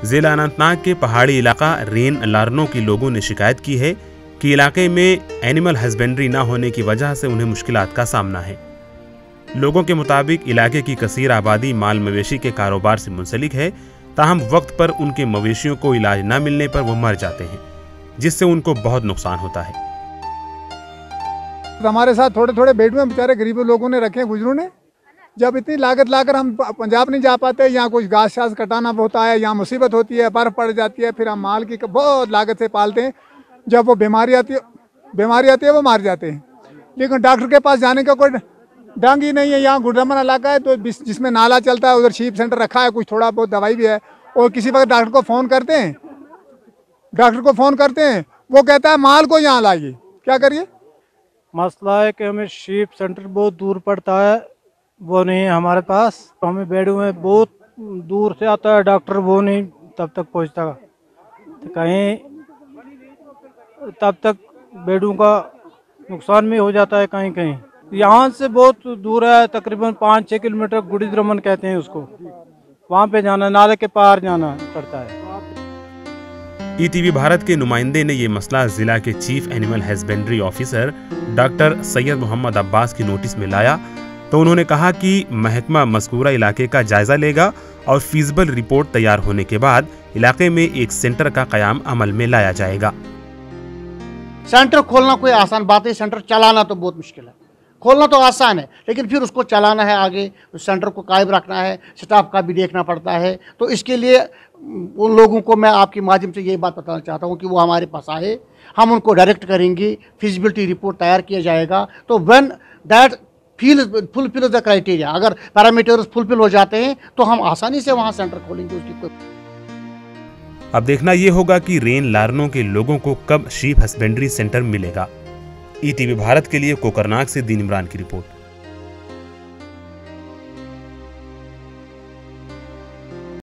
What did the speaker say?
जिला अनंतनाग के पहाड़ी इलाका रेन लारनो के लोगों ने शिकायत की है कि इलाके में एनिमल हस्बेंड्री न होने की वजह से उन्हें मुश्किलात का सामना है। लोगों के मुताबिक इलाके की कसीर आबादी माल मवेशी के कारोबार से मुंसलिक है, ताहम वक्त पर उनके मवेशियों को इलाज न मिलने पर वो मर जाते हैं, जिससे उनको बहुत नुकसान होता है। हमारे साथ थोड़े थोड़े बेड में बेचारे गरीब लोगों ने रखे, गुजरों ने। जब इतनी लागत लाकर हम पंजाब नहीं जा पाते, यहाँ कुछ घास शास कटाना होता है, यहाँ मुसीबत होती है, बर्फ पड़ जाती है, फिर हम माल की बहुत लागत से पालते हैं। जब वो बीमारी आती है वो मार जाते हैं। लेकिन डॉक्टर के पास जाने का कोई ढंग ही नहीं है। यहाँ गुडरमन इलाका है तो जिसमें नाला चलता है, उधर शीप सेंटर रखा है, कुछ थोड़ा बहुत दवाई भी है। और किसी वक्त डॉक्टर को फ़ोन करते हैं, वो कहता है माल को यहाँ लाइए। क्या करिए? मसला है कि हमें शीप सेंटर बहुत दूर पड़ता है, वो नहीं है हमारे पास। हमें बेडों में बहुत दूर से आता है डॉक्टर, वो नहीं तब तक पहुंचता। तो कहीं तब तक बेडों का नुकसान भी हो जाता है कहीं कहीं। यहाँ से बहुत दूर है, तकरीबन 5-6 किलोमीटर गुड़ीद्रमन कहते हैं उसको, वहाँ पे जाना, नाले के पार जाना पड़ता है। ईटीवी भारत के नुमाइंदे ने ये मसला जिला के chief animal husbandry officer doctor Syed Mohammad Abbas की नोटिस में लाया तो उन्होंने कहा कि महकमा मज़कूरा इलाके का जायजा लेगा और फीजिबल रिपोर्ट तैयार होने के बाद इलाके में एक सेंटर का क़याम अमल में लाया जाएगा। सेंटर खोलना कोई आसान बात है, सेंटर चलाना तो बहुत मुश्किल है। खोलना तो आसान है, लेकिन फिर उसको चलाना है, आगे उस सेंटर को कायम रखना है, स्टाफ का भी देखना पड़ता है। तो इसके लिए उन लोगों को मैं आपके माध्यम से यही बात बताना चाहता हूँ कि वो हमारे पास आए, हम उनको डायरेक्ट करेंगे, फिजिबिलिटी रिपोर्ट तैयार किया जाएगा। तो when that fulfil the criteria, अगर पैरामीटर्स फुलफिल हो जाते हैं तो हम आसानी से वहाँ सेंटर खोलेंगे। उसकी कोई अब देखना ये होगा कि रेन लारनो के लोगों को कब शीप हस्बेंड्री सेंटर मिलेगा। ईटीवी भारत के लिए कोकरनाग से दीन इमरान की रिपोर्ट।